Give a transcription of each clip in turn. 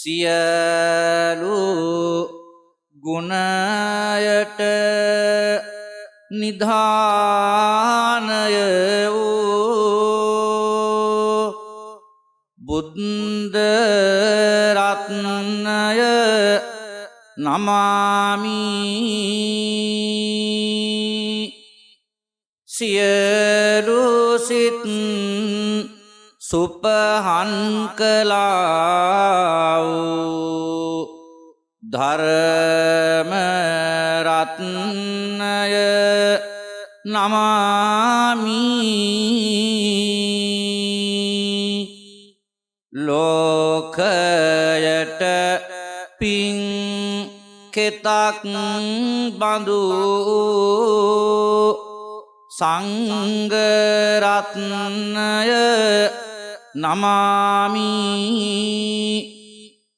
සියලු ගුණයට නිධානය වූ බුද්ධ රත්නය නමාමි. සියලු සිත් සුපහන් කළා වූ ධර්ම රත්නය නමාමි. ලෝකයට පින් කෙතක් බඳු සංඝ රත්නය නමාමි.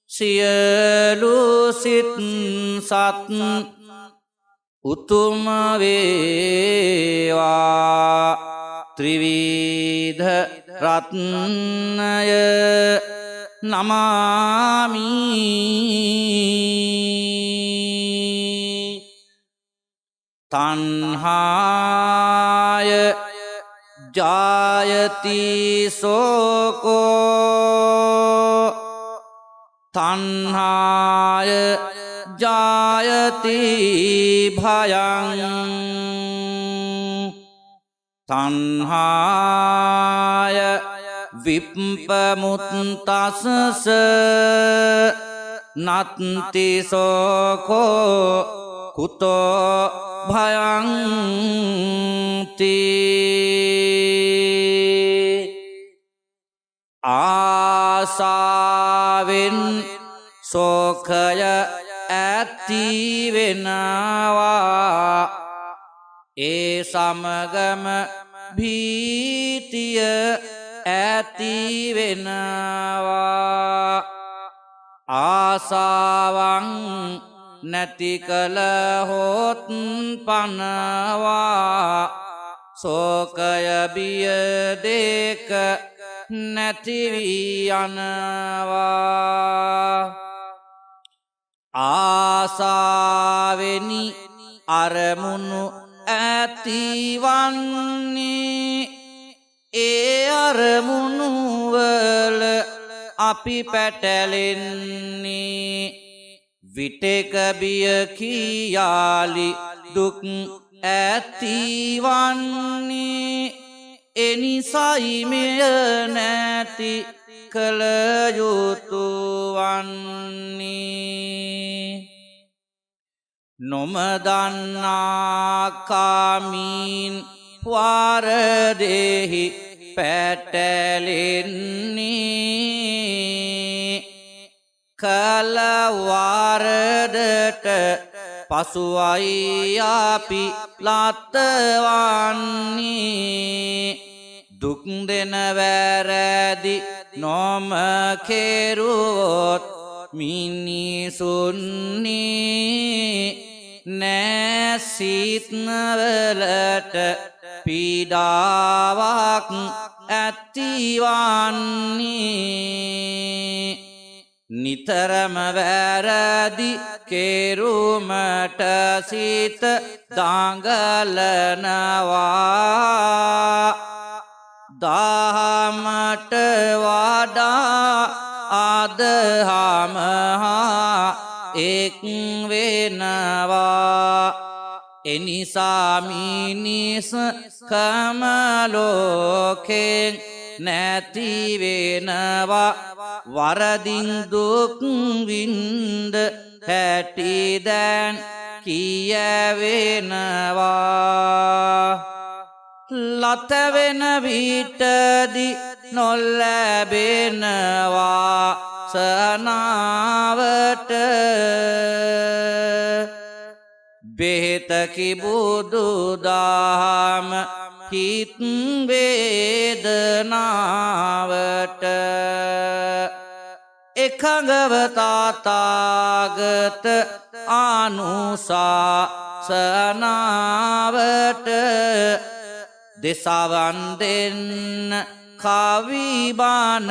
සියලු සිත් සත් උතුම් වේවා ත්‍රිවිධ රත්නය නමාමි. තණ්හාය ජායති සෝකෝ තණ්හාය ජායති භයං තණ්හාය විප්පමුත්තස්ස නත්ති සෝකෝ කුතෝ භයං තී. ආසාවෙන් සෝකය ඇති වෙනවා ඒ සමගම භීතිය ඇති වෙනවා. ආසාවන් නැති කලහොත් පනවා සෝකය බිය දෙක නැති වී යනවා. ආසාවෙනි අරමුණු ඇතිවන්නේ ඒ අරමුණු වල අපි පැටලෙන්නේ විටක බිය කියාලි දුක් ඇතිවන්නේ එනිසයි මෙය නැති කල යුතු වන්නේ. නොමදන්නා කාමීන් වාරදෙහි පැටලෙන්නේ කල වාරදට පසුවයි අපි ලතවන්නේ. දුක් දෙන වැරදි නොම කෙරුවොත් මිනිසුන්නේ නැසිත්නවලට පීඩාවක් ඇතිවන්නේ. නිතරම වැරදි කෙරුමට සිත දඟලනවා. දහමට වඩා අදහමහා එක් වෙනවා. එනිසා මිනිස් කම ලෝකෙන් නැති වෙනවා. වරදින් දුක් විඳ හැටි දැන් කියවෙනවා. ලතවෙන විටදි නොලැබෙනවා සනාවට. බෙහෙතකි බුදු දහම හිත් වේදනාවට. එකඟව තථාගත අනුශාසනාවට දෙසවන් දෙන්න කවිබාන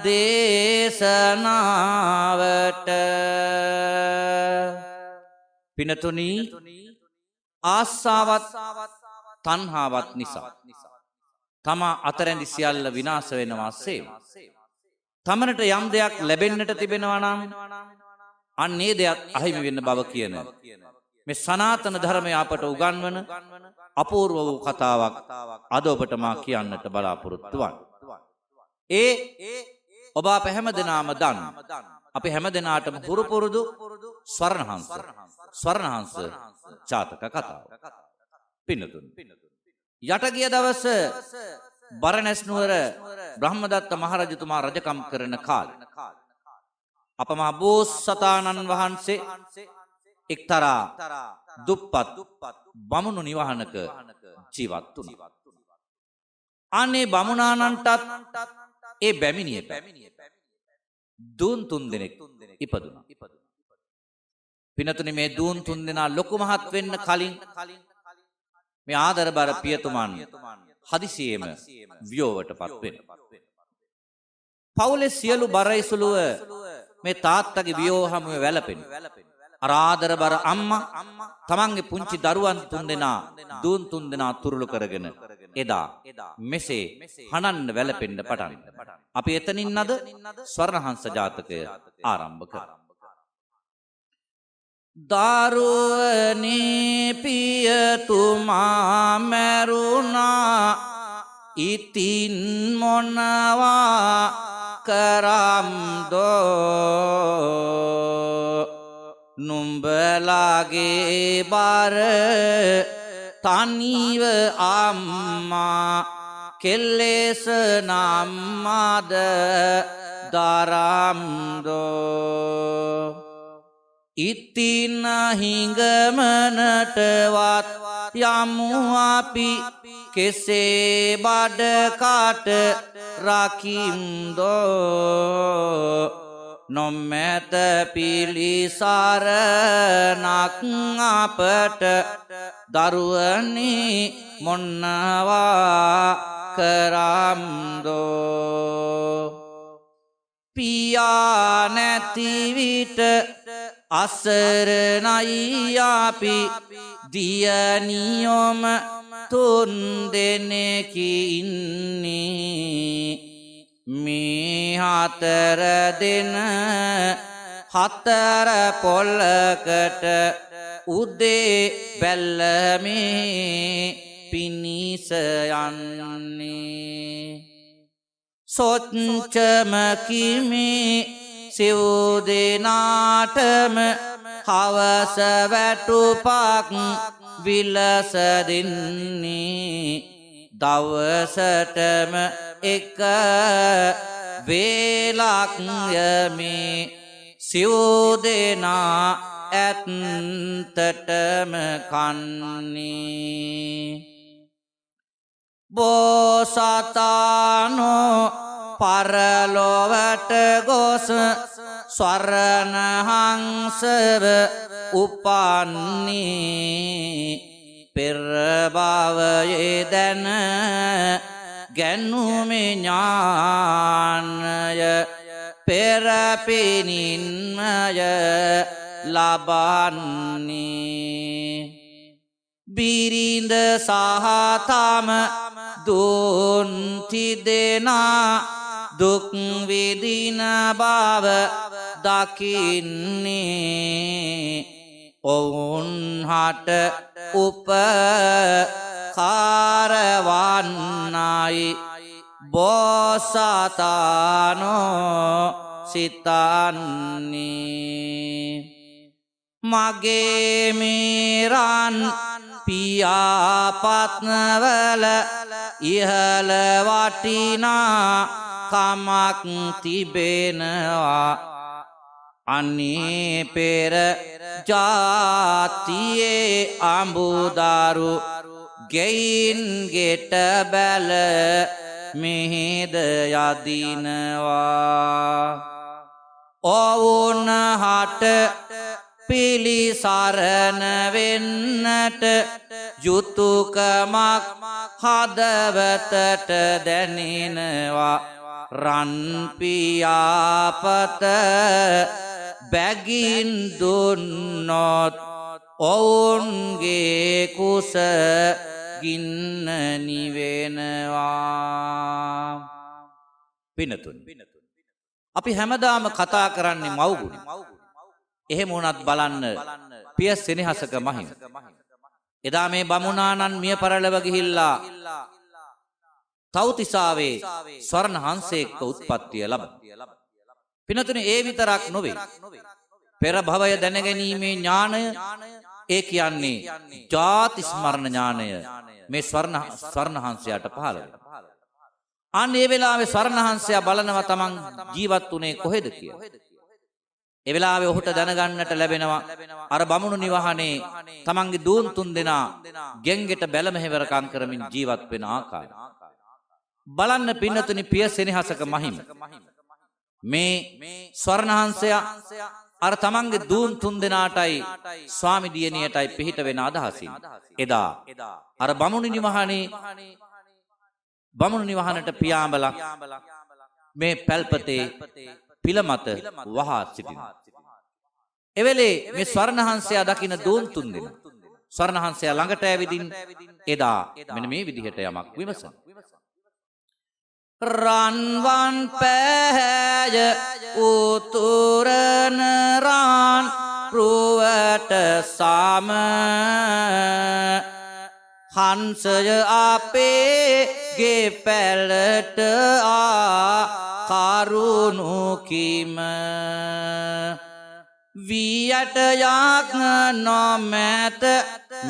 දේශනාවට පිනතුනි ආසාවත් තණ්හාවත් නිසා තමා අතරැඳි සියල්ල විනාශ වෙනවා සේ තමනට යම් දෙයක් ලැබෙන්නට තිබෙනවා නම් අන්නේ දෙයක් අහිමි වෙන්න බව කියන මේ සනාතන ධර්මය අපට උගන්වන අපූර්ව වූ කතාවක් අද ඔබට මා කියන්නට බලාපොරොත්තු වන්නේ. ඔබ අප හැමදෙනාම දන්න අපි හැමදෙනාටම හුරු පුරුදු ස්වර්ණහංස ජාතක කතාව. පින්නතුනි යට ගිය දවස බරණැස් නුවර බ්‍රහ්මදත්ත මහරජතුමා රජකම් කරන කාලේ අප මහ බෝසතාණන් වහන්සේ එක්තරා දුප්පත් බමුණු නිවහනක ජීවත් වුණා. අනේ බමුණාණන්ටත් ඒ බැමිණියට දූන් 3 දෙනෙක් ඉපදුණා. පිනතුනි මේ දූන් 3 දෙනා ලොකු මහත් වෙන්න කලින් මේ ආදරබර පියතුමන් හදිසියෙම වියෝවටපත් වෙනවා. පවුලේ සියලු බරයිසුලුව මේ තාත්තගේ වියෝව හැමුවේ වැළපෙනවා. අර ආදරබර අම්මා තමන්ගේ පුංචි දරුවන් 3 දෙනා දූන් 3 දෙනා තුරුළු කරගෙන එදා මෙසේ හනන්න වැළපෙන්න පටන් ගත්තා. අපි එතනින් අද ස්වර්ණහංස ජාතකය ආරම්භ කරමු. දරුවනේ පියතුමා මැරුණා ඉතින් මොනවා කරම්දෝ නුඹලාගේ බර තනිව අම්මා කෙල්ලෙස නම්මාද දරම්දෝ ඉතින් හිඟමනටවත් යමු අපි කෙසේ බඩ කාට රකින්දෝ නොමැත පිළිසරණක් අපට දරුවනි මොනවා කරම්දෝ පියා නැති විට අසරණයි අපි දියණියොම 3 දෙනෙකි ඉන්නේ මේ 4 දෙන 4 පොල්ලකට උදේ බැල්ලමේ පිනිස යන්නේ සොච්චම කිමේ සිව් දෙනාටම හවස වැටුපක් විලස දෙන්නේ දවසටම එක වේලක් යමේ සිව් දෙනා ඇත්තටම කන්නේ බෝසතාණෝ පරලොවට ගොස් ස්වර්ණහංසව උපන්නේ පෙර භවයේ දැන ගැනුමේ ඥානය පෙර පිනින්මය ලබන්නේ බිරිඳ සහ තම දුන් තිදෙනා දුක් විඳින බව දකින්නේ ඔවුන් හට උපකාරවන්නයි බෝසතාණෝ සිතන්නේ මගේ මිරන් පියාපත්නවල ඉහළ වටිනා කමක් තිබෙනවා අනේ පෙර ජාතියේ අඹුදරු ගෙයින් ගෙට බැල මෙහෙද යදිනවා ඔවුන් හට පිළිසරණ වෙන්නට යුතුයකමක් හදවතට දැනෙනවා රන් පියාපත බැගින් දුන්නොත් ඔවුන්ගේ කුස ගින්න නිවෙනවා. පිනතුනි, අපි හැමදාම කතා කරන්නේ මව්ගුණ. එහෙම වුණත් බලන්න පිය සෙනෙහසක මහිම. එදා මේ බමුණාණන් මිය පරලව ගිහිල්ලා තව්තිසාවේ ස්වර්ණ හංසයක උත්පත්තිය ලබන. පිනතුනි, ඒ විතරක් නොවේ. පෙර භවය දැනගැනීමේ ඥානය, ඒ කියන්නේ ජාති ස්මරණ ඥානය මේ ස්වර්ණ හංසයාට පහළ වෙනවා. අන්න ඒ වෙලාවේ ස්වර්ණ හංසයා බලනවා තමන් ජීවත් වුණේ කොහෙද කියලා. ඒ වෙලාවේ ඔහුට දැනගන්නට ලැබෙනවා අර බමුණු නිවහනේ තමන්ගේ දූන් තුන් දෙනා ගෙන්ගෙට බැල මෙහෙවරකම් කරමින් ජීවත් වෙන ආකාරය. බලන්න පින්නතුනි, පිය සෙනෙහසක මහිම. මේ ස්වර්ණ හංසයා අර තමන්ගේ දූන් තුන් දෙනාටයි ස්වාමි දියණියටයි පිහිට වෙන අදහසින් එදා අර බමුණු නිවහනට පියාඹලා මේ පැල්පතේ පිළ මත වහා සිටිනවා. එවෙලේ මේ ස්වර්ණ හංසයා දකින දූන් තුන් දෙනා ස්වර්ණ හංසයා ළඟට ඇවිදින් එදා මෙන්න මේ විදිහට යමක් විමසන. රන්වන් පැහැය උතුරන රාන් රුවට සම හංසය අපේ ගේ පැලට කරුණු කිම වියට යක් නොමැත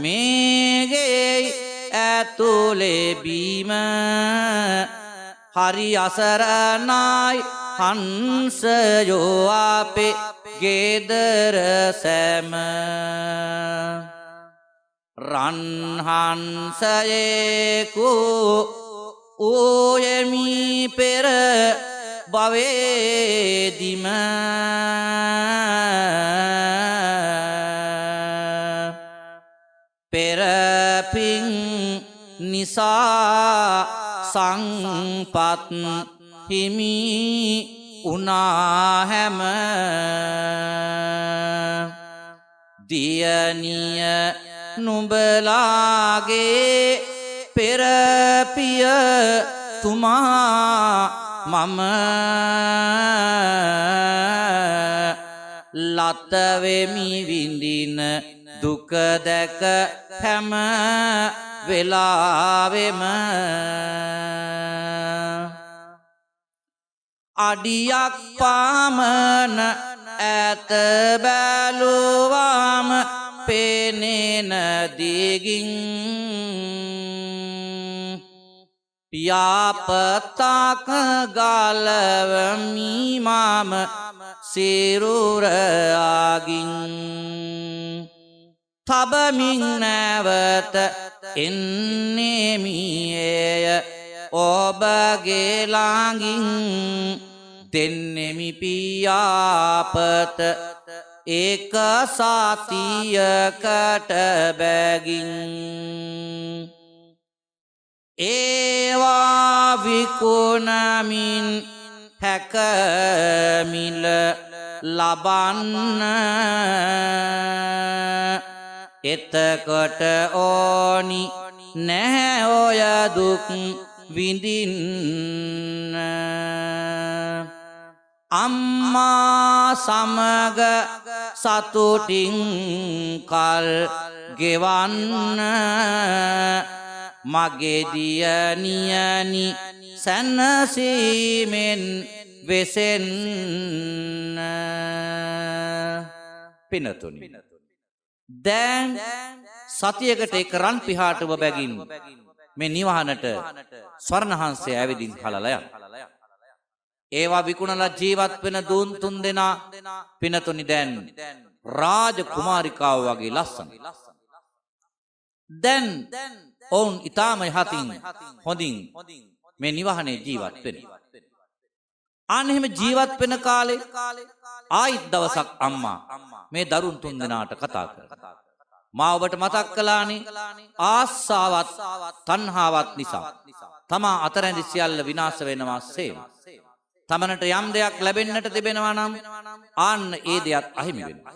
මේගේ ඇතුලේ බීම හරි අසරණයි හංසයෝ අපේ ගෙදර සැම රන් හංසයෙකු ඌයමි පෙර භවේදිම පෙරපින් නිසා සංපත් හිමි උනා හැම දියණිය නුඹලාගේ පෙරපිය තුමා මම ලත වෙමි විඳින දුක දැක හැම වෙලාවෙම අඩියක් පාමන ඇත බැලුවාම පෙනෙන දිගින් පියාපතක ගලවමි මම සිරුර ආගින් තබමින් නැවත එන්නෙමිය ඔබගේ ළඟින් දෙන්නෙමි පියාපත එක සතියකට බැගින් ඒවා විකුණමින් හැකමිල ලබන්න එතකොට ඕනි නැහැ ඔය දුක් විඳින්න අම්මා සමග සතුටින් කල් ගෙවන්න මගේ දියණියනි සැනසීමෙන් වෙසෙන්න පිනතුනි දැන් සතියකට එක රන් පිහාටුව බැගින් මේ නිවහනට ස්වර්ණහංසය ඇවිදින් හලලා යන ඒවා විකුණලා ජීවත් වෙන දූන් තුන් දෙනා පිනතුනි දැන් රාජ කුමාරිකාව වගේ ලස්සන දැන් ඔවුන් ඊටම යහතින් හොඳින් මේ නිවහනේ ජීවත් වෙනවා. අන්න එහෙම ජීවත් වෙන කාලේ ආයිත් දවසක් අම්මා මේ දරුන් තුන් දෙනාට කතා කරා. මා ඔබට මතක් කළානේ ආසාවත් තණ්හාවත් නිසා තමා අතරැඳි සියල්ල විනාශ වෙනවා සේම. තමනට යම් දෙයක් ලැබෙන්නට තිබෙනවා නම් ආන්න ඒ දෙයක් අහිමි වෙනවා.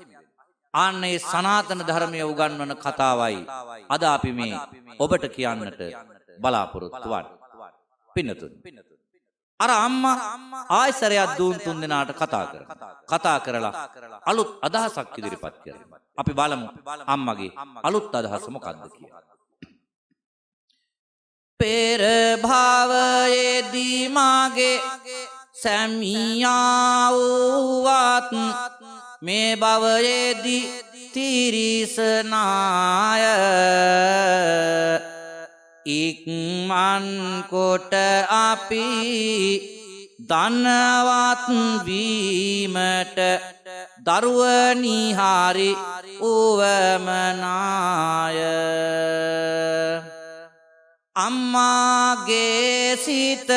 ආන්න ඒ සනාතන ධර්මය උගන්වන කතාවයි අද අපි මේ ඔබට කියන්නට බලාපොරොත්තු වන්නේ. පින්නතුනි, අර අම්මා ආයසරයක් දූන් තුන් දෙනාට කතා කරලා අලුත් අදහසක් ඉදිරිපත් කරනවා. අපි බලමු අම්මගේ අලුත් අදහස මොකක්ද කියලා. පෙර භවයේදී මාගේ සැමියා වූවත් මේ භවයේදී තිරිසනාය ඉක්මන් කොට අපි ධනවත් වීමට දරුවනි හරි උවමනාය. අම්මාගේ සිත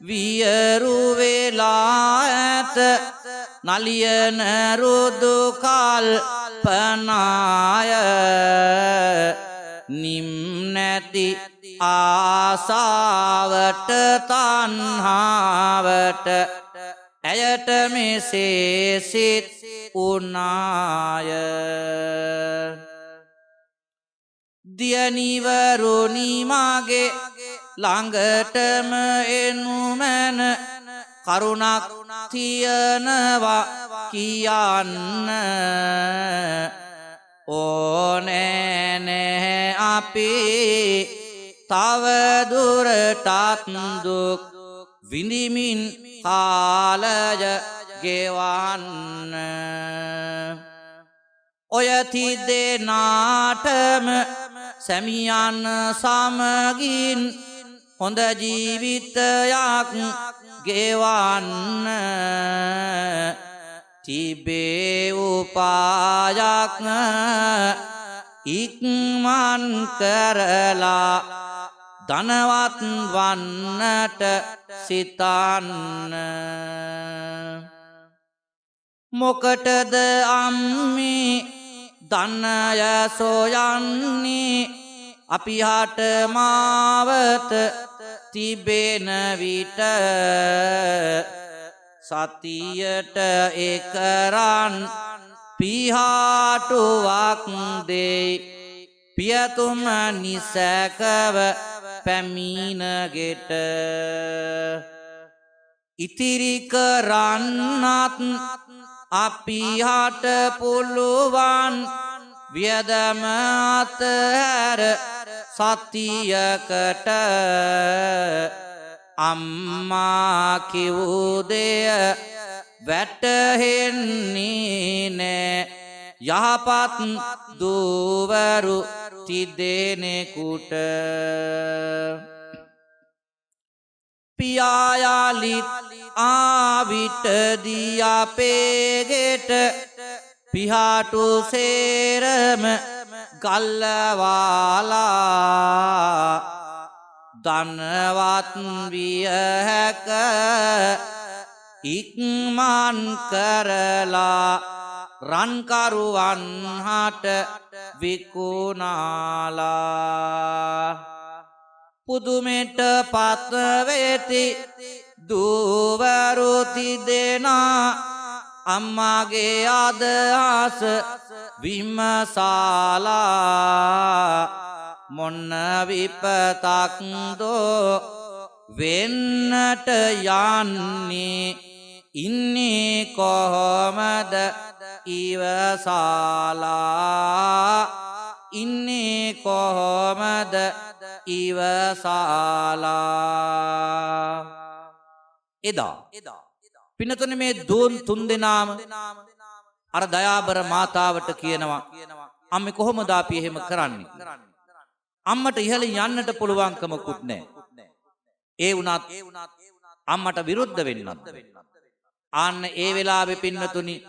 වියරු වෙලා ඇත නලියන රුදු කල්පනාය. නිම්නැති ආසාවට තණ්හාවට ඇයට මෙසේ සිත් උනාය. දියනිවරුනි මාගේ ළඟටම එනු මැන කරුණක් තියනවා කියන්න ඕනෑ නැහැ අපි තව දුරටත් දුක් විඳිමින් කාලය ගෙවන්න. ඔය තිදෙනාටම සැමියන් සමගින් හොඳ ජීවිතයක් ගෙවන්න තිබේ උපායක් ඉක්මන් කරලා ධනවත් වන්නට සිතන්න. මොකටද අම්මේ ධනය සොයන්නේ අපි හට මාවත තිබෙන විට සතියට එකරන් පිහාටුවක් දෙයි පියතුම නිසැකව පැමිණගෙට ඉතිරි කරන්නත් අපි හට පුළුවන් වියදම අතහැර සතියකට අම්මා කිවූ දෙය වැටහෙන්නේ නෑ යහපත් දූවරු තිදෙනෙකුට. පියායාලිත් ආවිටදී අපේ ගෙට පිහාටු සේරම ගල්ලවාලා ධනවත් විය හැක ඉක්මන් කරලා රන්කරුවන් හට විකුණාලා. පුදුමෙට පත් වෙති දූවරු තිදෙනා අම්මාගේ අදහස විමසාලා මොන්න විපතක්දෝ වෙන්නට යන්නේ ඉන්නේ කොහොමද ඉවසාලා ඉන්නේ කොහොමද ඉවසාලා. එදා පින්නතුනේ මේ දූන් තුන්දෙනාම අර දයාබර මාතාවට කියනවා අම්මේ කොහොමද අපි එහෙම කරන්නේ? අම්මට ඉහළින් යන්නට පුළුවන්කමකුත් නැහැ. ඒ වුණත් අම්මට විරුද්ධ වෙන්නත්. ආන්න ඒ වෙලාවේ පින්නතුනි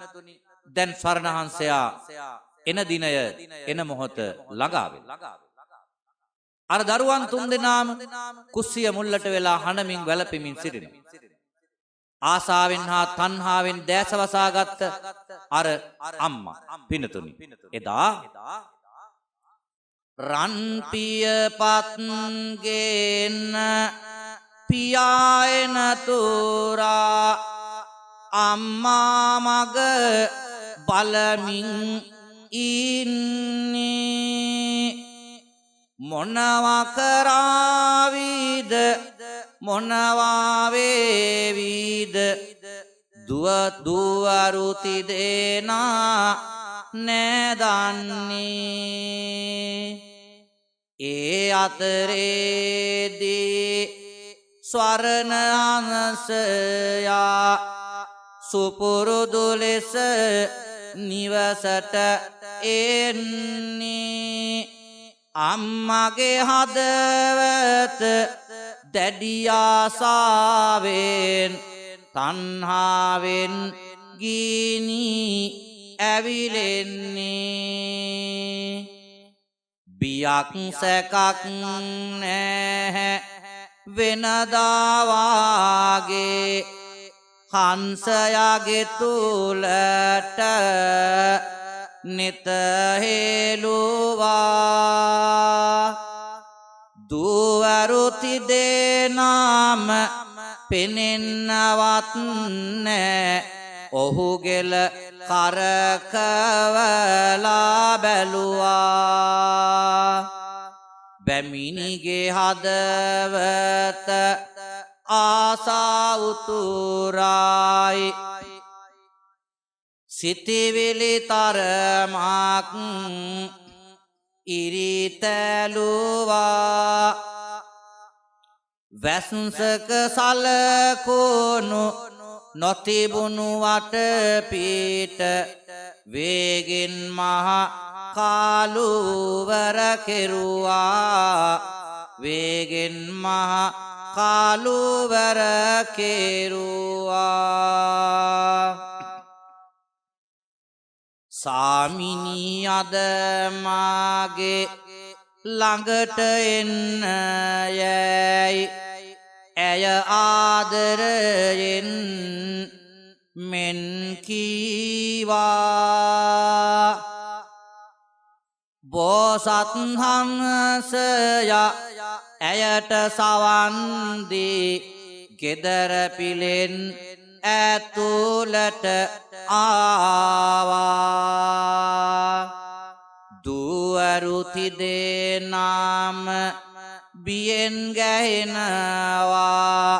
දැන් ස්වර්ණහංසයා එන දිනය එන මොහොත ළඟා වෙලා. අර දරුවන් තුන්දෙනාම කුස්සිය මුල්ලට වෙලා හනමින් වැළපෙමින් සිටිනවා. ආසාවෙන් හා තණ්හාවෙන් දැස වසාගත්ත අර අම්මා පින්නතුනි එදා රන්පිය පත්ගෙන්න පියායන තුරා අම්මා මග බලමින් ඉන්නේ මොනවා කරාවිද මොනවා වේවිද දුව දුවරුති දෙනා නැදන්නේ ඒ අතරේදී ස්වර්ණ අංශයා සුපුරුදු ලෙස නිවසට එන්නේ අම්මගේ හදවත දැඩි ආසාවෙන් තණ්හාවෙන් ගිනි ඇවිලෙන්නේ බියක් සැකක් නැහැ වෙනදා වාගේ හංසයාගේ තුලට නිත හෙළුවා දුවරුති දෙනාම පෙනෙන්නවත් නැහැ ඔහු ගෙල කරකවලා බැලුවා බැමිණිගේ හදවත ආසා උතුරායි සිතිවිලි තරමක් ඉරිතැලුවා වැස්සක සලකුණු නොතිබුණු වටපිට වේගෙන් මහ කාලුවර කෙරුවා වේගෙන් මහ කාලුවර කෙරුවා සාමිනී අද මාගේ ළඟට එන්න යැයි ඇය ආදරයෙන් මෙන් කීවා බෝසත් හංසයා ඇයට සවන් දී ගෙදර පිලෙන් ඇතුළට ආවා දුවරුති දෙනාම බියෙන් ගැහෙනවා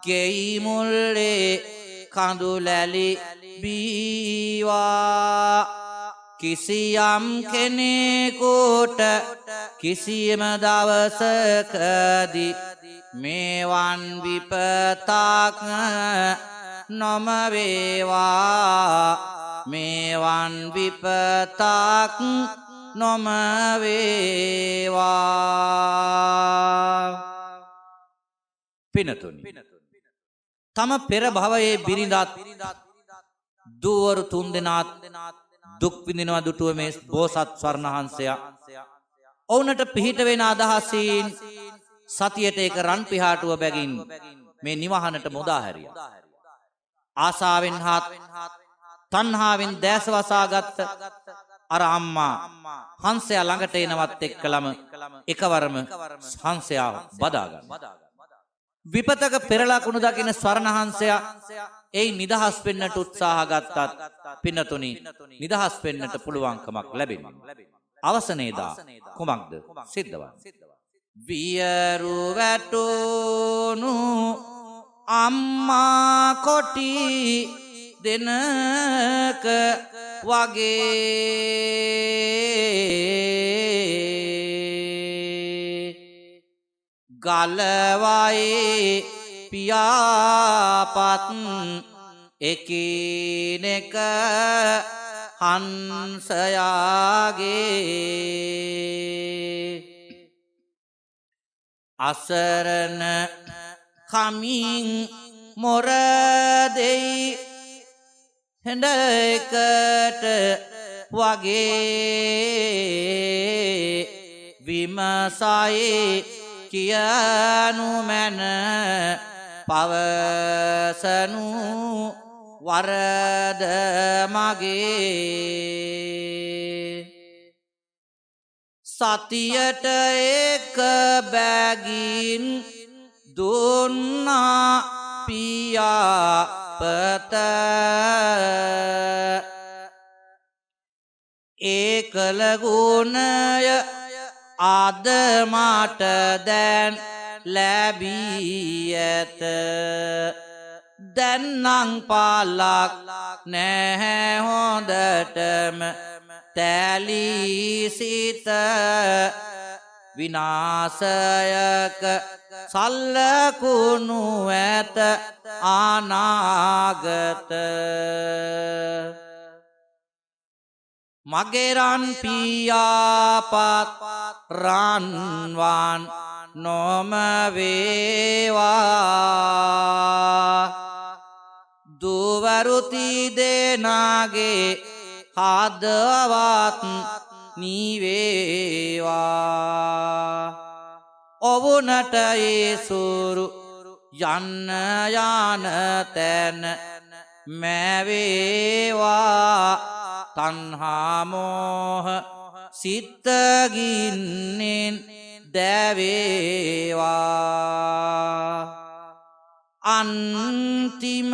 ගෙයි මුල්ලේ කඳුලැලි බීවා කිසියම් කෙනෙකුට කිසියම් දවසකදී මේවන් විපතක් නොම වේවා මේවන් විපතක් නොම වේවා පිනතුනි තම පෙර භවයේ බිරිඳත් දුවරු තුන්දෙනාත් දුක් විඳිනවා දුටුව මේ බෝසත් ස්වර්ණහංසයා ඔවුන්ට පිහිට වෙන අදහසින් සතියට ඒක රන් පිහාටුව බැගින් මේ නිවහනට මුදා හැරියා ආසාවෙන් හත් තණ්හාවෙන් දැස වසාගත් අර අම්මා හංසයා ළඟට එනවත් එක්කලම එකවරම හංසයා බදා ගන්නවා විපතක පෙරලකුණු දකින ස්වර්ණහංසයා ඒ නිදහස් වෙන්නට උත්සාහ ගත්තත් පින්නතුනි නිදහස් වෙන්නට පුළුවන්කමක් ලැබෙන්නේ අවසනයේදා කුමක්ද සිද්ධ වන්නේ වියරු වැටුණු අම්මා කොටි දෙනක වගේ ගලවයි පියාපත් එකිනෙක හංසයාගේ අසරණ කමින් මොර දෙයි හෙඬකට වගේ විමසයි කියනු මැන පවසනු වරද මගේ සතියට එක බැගින් දුන්නා පියාපත ඒකල ගුණය අද මට දැන් ලැබී ඇත දැන්නම් පාලක් නැහැ හොඳටම තැලී සිත විනාශයක සල්ලකුණු ඇත අනාගත මගේ රන් පියාපත් රන්වන් නොම වේවා දුවරු තිදෙනාගේ හදවත් නිවේවා ඔවුනට ඒසුරු යන්න යාන තැන මැවේවා තණ්හා මෝහ සිතගින්නෙන් දැවේවා අන්තිම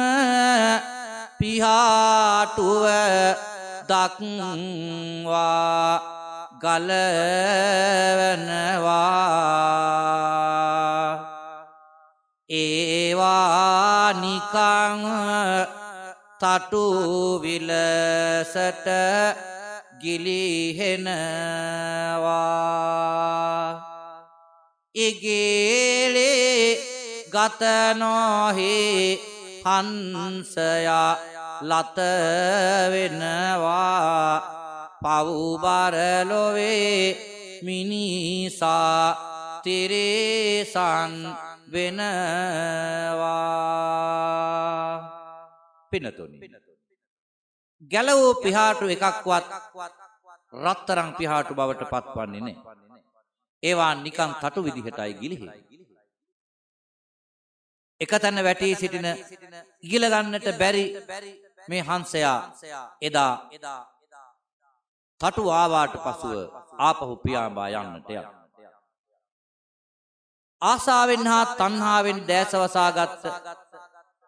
පිහාටුව දක්වා ගලවනවා ඒවා නිකං තටු විලසට ගිලිහෙනවා ඉගේලේ ගත නොහි හංසයා ලත වෙනවා පව්බර ලොවේ මිනිසා තිරේසන් වෙනවා පිනතුනි ගැලවූ පිහාටු එකක්වත් රත්තරන් පිහාටු බවට පත්වන්නේ නැහැ ඒවා නිකන් තටු විදිහටයි ගිලිහෙන්නේ එක තැන වැටී සිටින ඉගිල ගන්නට බැරි මේ හංසයා එදා තටු ආවාට පසුව ආපහු පියාඹා යන්නට යන ආසාවෙන් හා තණ්හාවෙන් දැසවසාගත්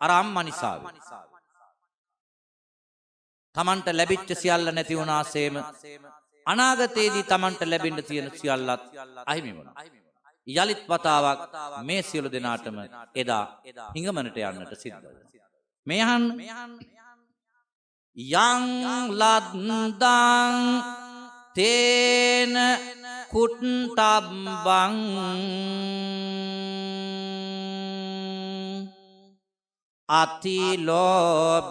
අර අම්මා නිසාවෙන් තමන්ට ලැබිච්ච සියල්ල නැති වුණාseම අනාගතයේදී තමන්ට ලැබෙන්න තියෙන සියල්ලත් අහිමි වුණා යලිත් වතාවක් මේ සියලු දෙනාටම එදා හිඟමනට යන්නට සිද්ධ වුණා මේ අහන්න යං ලද්දං තේන කුට්ටබ්බං අතිලෝභී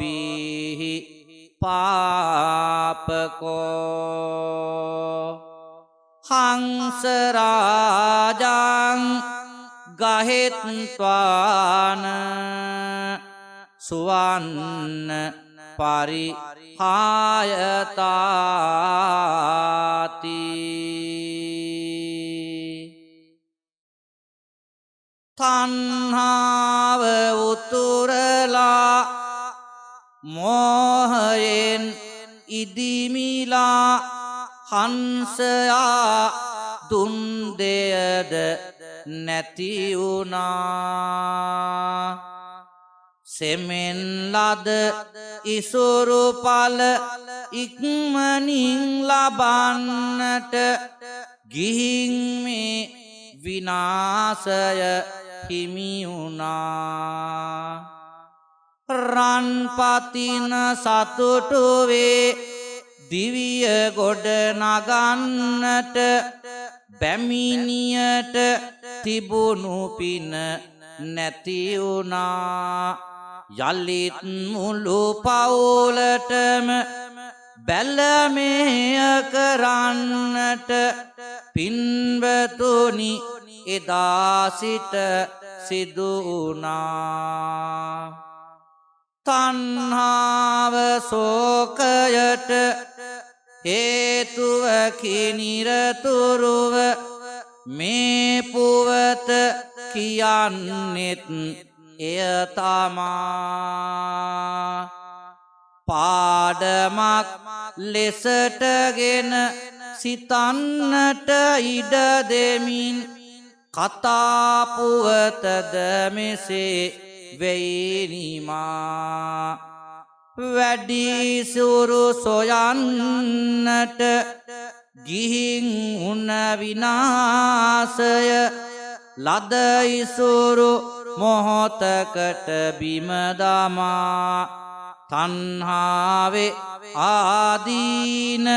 පාපකෝ හංස රාජං ගහෙත්වාන සුවන්න පරිහායතාති තණ්හාව උතුරලා මෝහයෙන් ඉදිමිලා හංසයා දුන් දෙයද නැති වුණා සෙමෙන් ලද ඉසුරු ඵල ඉක්මනින් ලබන්නට ගිහින් මේ විනාශය හිමි වුණා රන් පතින සතුටු වේ දිවිය ගොඩ නගන්නට බැමිණියට තිබුණු පින නැති වුණා යලිත් මුළු පවුලටම බැලමෙය කරන්නට පින්වතුනි එදා සිට සිදු වුණා තණ්හාව ශෝකයට හේතුවකි නිරතුරුව මේ පුවත කියන්නෙත් එය තමා පාඩමක් ලෙසටගෙන සිතන්නට ඉඩ දෙමින් කතාපුවතද මෙසේ වෙයිනිමා වැඩිසුරු සොයන්නට ගිහින් උන විනාසය ලදයිසුරු මොහොතකට බිමදමා තණ්හාවේ ආදීන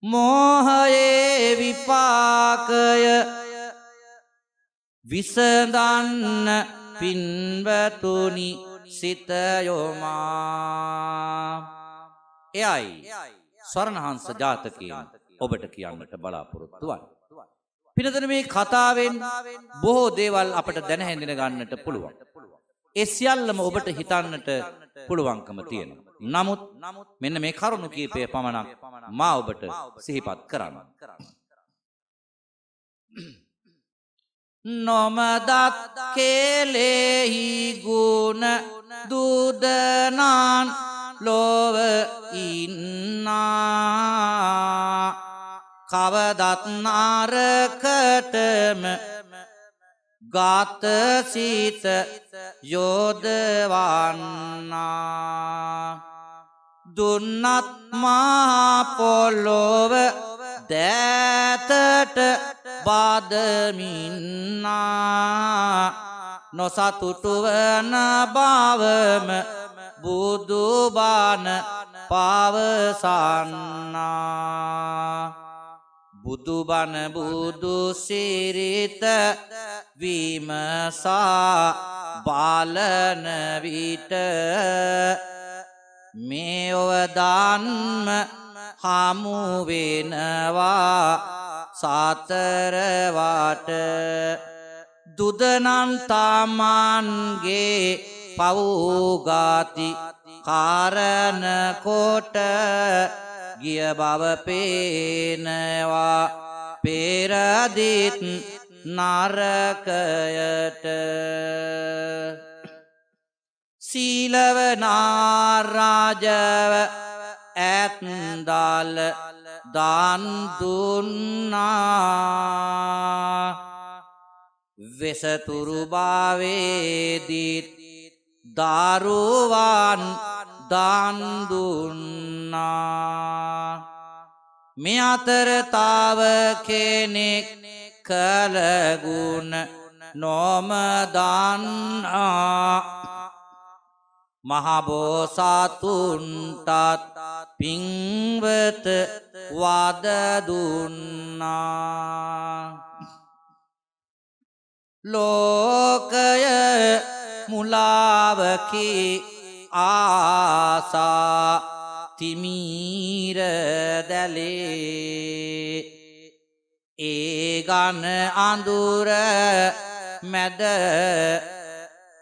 මෝහයේ විපාකය විසඳන්න පින්වතුනි සිත යොමා එයයි ස්වර්ණහංස ජාතකයෙන් ඔබට කියන්නට බලාපොරොත්තු වන්නේ. පිනතන මේ කතාවෙන් බොහෝ දේවල් අපට දැන හැඳින ගන්නට පුළුවන්. ඒ සියල්ලම ඔබට හිතන්නට පුළුවන්කම තියෙනවා. නමුත් මෙන්න මේ කරුණු කීපය පමණක් මා ඔබට සිහිපත් කරන්න. නොමදත් කෙලෙහි ගුණ දුදනාන් ලොව ඉන්නා කවදත් නරකටම ගත සිත යොදවන්නා දුන්නත් මහා පොළොව දෑතට බදමින්නා නොසතුටු වන බවම බුදුබණ පවසන්නා බුදුබණ බුදු සිරිත විමසා බලන විට මේ ඔවදන්ම හමු වෙනවා සතරවට දුදනන් තමන්ගේ පවුගාති කාරණ කොට ගිය බව පේනවා පෙරදිත් නරකයට සීලවනාරාජව ඇත්දල දන් දුන්නා වෙසතුරු භාවේදීත් දරුවන් දන් දුන්නා මේ අතර තව කෙනෙක් කළ ගුණ නොමදන්නා මහබෝසතුන්ටත් පින්වත වද දුන්නා ලෝකය මුලාවකි ආසා තිමීර දැලේ ඒ ගන අඳුර මැද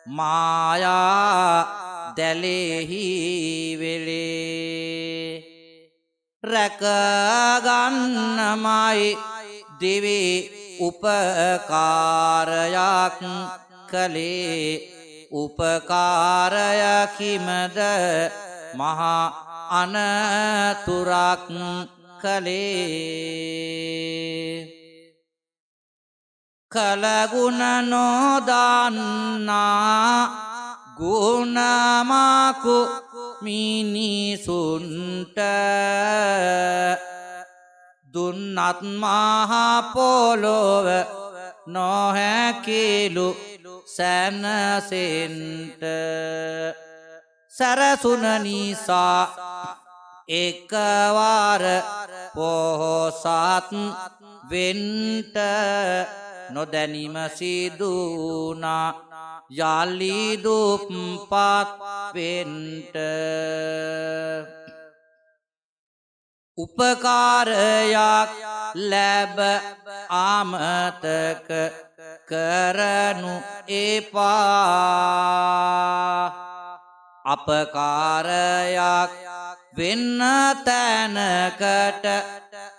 මායා දැලෙහි වෙලේ රැකගන්නමයි දෙවි උපකාරයක් කළේ උපකාරයකිමද මහා අනතුරක් කළේ කලගුණ නොදන්නා ගුණමකු මිනිසුන්ට දුන්නත් මහා පොළොව නොහැකිලු සැනසෙන්ට සැරසුන නිසා එකවර පොහොසත් වෙන්ට නොදැනීම සිදුනා යලි දුප්පත් වෙන්ට උපකාරයක් ලැබ අමතක කරනු එපා අපකාරයක් වෙන්න තැනකට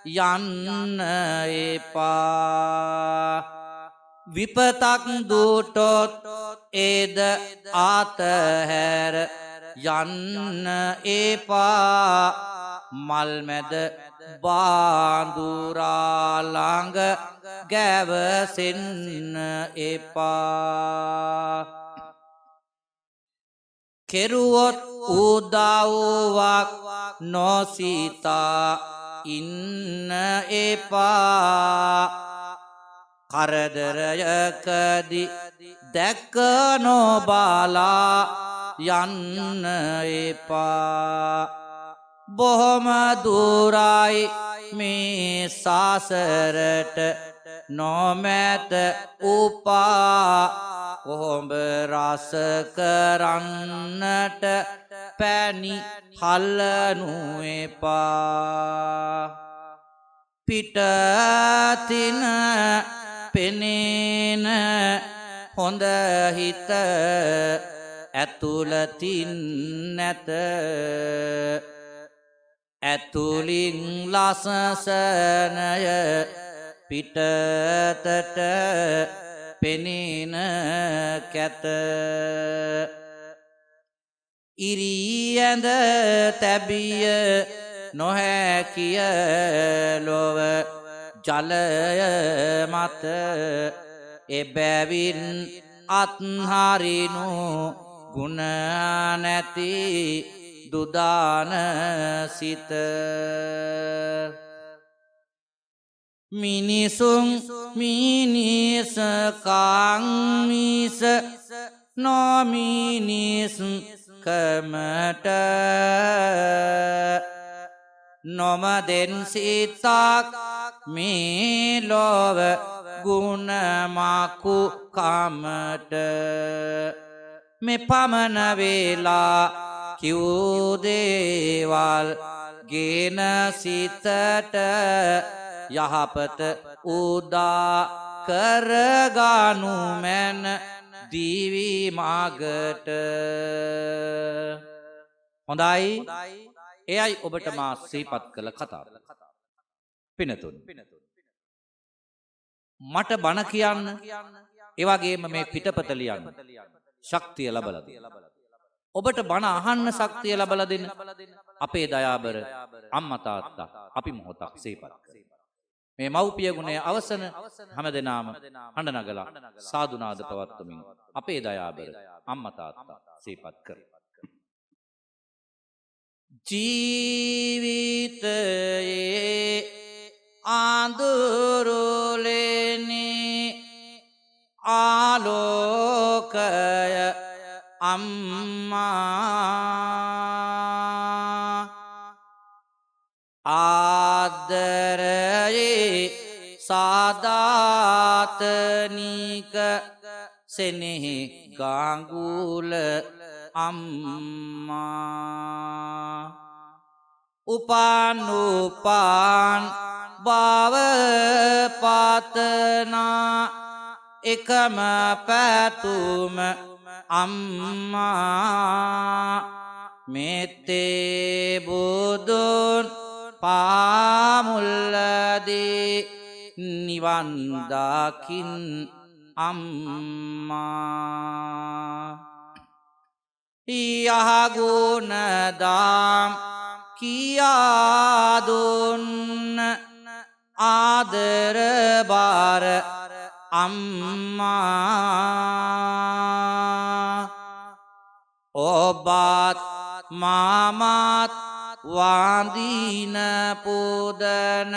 යන්න එපා විපතක් දුටොත් ඒද අතහැර යන්න එපා මල් මැද බාඳුරා ළඟ ගැවසෙන්න එපා කෙරුවොත් උදව්වක් නොසිතා ඉන්න එපා කරදරයකදී දැක්ක නොබලා යන්න එපා බොහොම දුරයි මේ සසරට නොමැත උපා කොහොඹ රස කරන්නට පැණි හල්ලනු එපා පිටතින පෙනේන හොඳ හිත ඇතුළතින් නැත ඇතුලින් ලසසනය පිටතට පෙනේන කැත ඉරියැඳ තැබිය නොහැකිය ලොව ජලය මත එබැවින් අත්හරිනු ගුණ නැති දුදාන සිත මිනිසුන් මිනිසකං මිස නොමිනිස් කමට නොමදෙන් සිතක් මේ ලොව ගුණමකු කමට මෙපමණ වේලා කිව්දේවල් ගෙන සිතට යහපත උදා කරගනු මැන දිවි මාගට හොඳයි එයයි ඔබට මා සිහිපත් කළ කතාව පිනතුන් මට බණ කියන්න ඒ වගේම මේ පිටපත ලියන්න ශක්තිය ලැබලා දෙන්න ඔබට බණ අහන්න ශක්තිය ලැබලා දෙන්න අපේ දයාබර අම්මා තාත්තා අපි මොහොතක් සිහිපත් කරමු මේ මව්පිය ගුණය අවසන හැමදෙනාම හඬ නගලා සාදුනාද පවත්වමින් අපේ දයාබර අම්මා තාත්තා සිහිපත් කරමු ජීවිතයේ ආඳුරුලෙනි ආලෝකය අම්මා ආදරයේ සාදාතනික සෙනෙහි ගාඟුල අම්මා උපාන් භව පතනා එකම පැතුම අම්මා මෙත්තේ බුදුන් පාමුල්ලදී නිවන් දකින් අම්මා යහගුණ දාම් කියා දුන්න ආදර බාර අම්මා ඔබත් මාමත් වඳින පුදන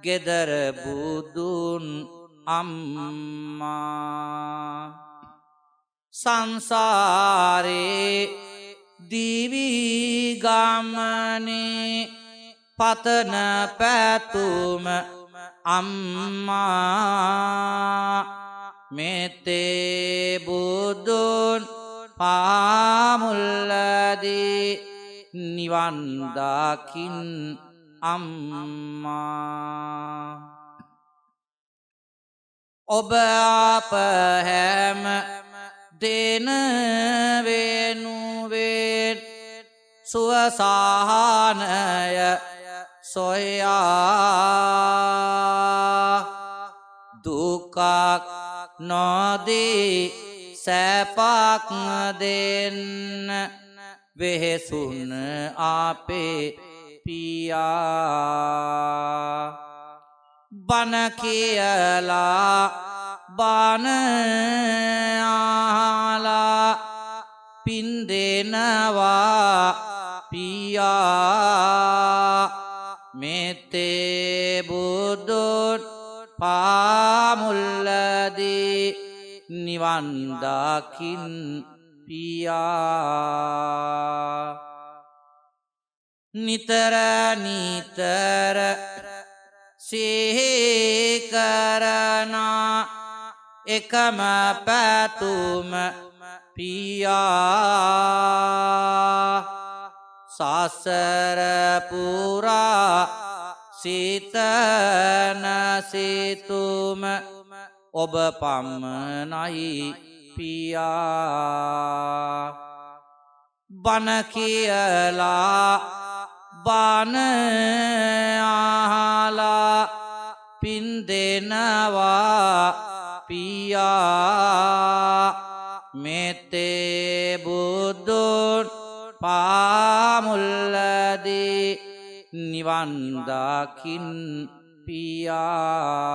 ගෙදර බුදුන් අම්මා සංසාරේ දිවි ගමනේ පතන පැතුම අම්මා මෙතේ බුදුන් පාමුල්ලදී නිවන් දකින් අම්මා ඔබ අප හැම දෙන වෙනුවෙන් සුවසහනය සොයා දුකක් නොදී සැපක් දෙන්න වෙහෙසුන අපේ පියා බණ කියලා බණ අහලා පින් දෙනවා පියා මෙතේ බුදුන් පාමුල්ලදී නිවන් දකින් පියා නිතර නිතර සිහි කරනා එකම පැතුම පියා සසර පුරා සිතන සිතුම ඔබ පමණයි පියා බණ කියලා බණ අහලා පින් දෙනවා පියා මෙතේ බුදුන් පාමුල්ලදී නිවන් දකින් පියා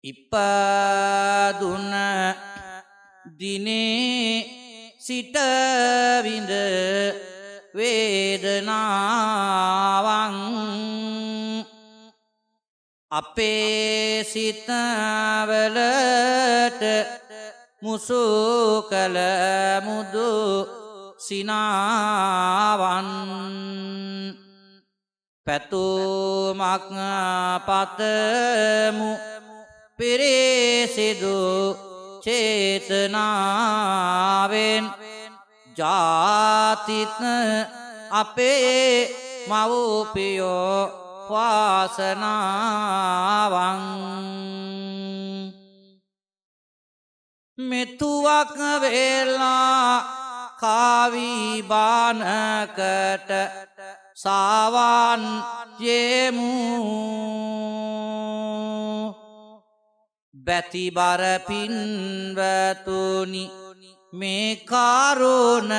ඉපදුන දිනේ සිට විඳ වේදනාවන් අපේ සිතවලට මුසු කළ මුදු සිනාවන් පැතුමක් පතමු පිරිසිදු චේතනාවෙන් ජාතිත් අපේ මව්පියෝ වාසනාවන් මෙතුවක් වෙලා කාවී බානකට සාවන් යෙමු බැතිබර පින්වතුනි මේ කරුණ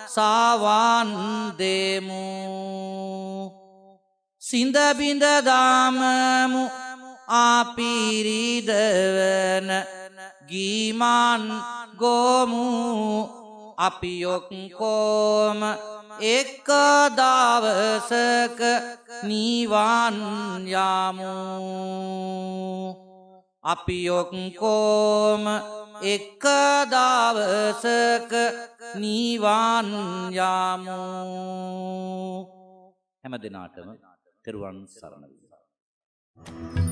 සාවන් දෙමු සිඳ බිඳ දාමමු අපිරිදවන ගීමන් ගොමු අපි ඔක්කොම එක දවසක නිවන් යමු අපි ඔක්කොම එක දවසක නිවන් යමු හැම දිනාටම තෙරුවන් සරණයි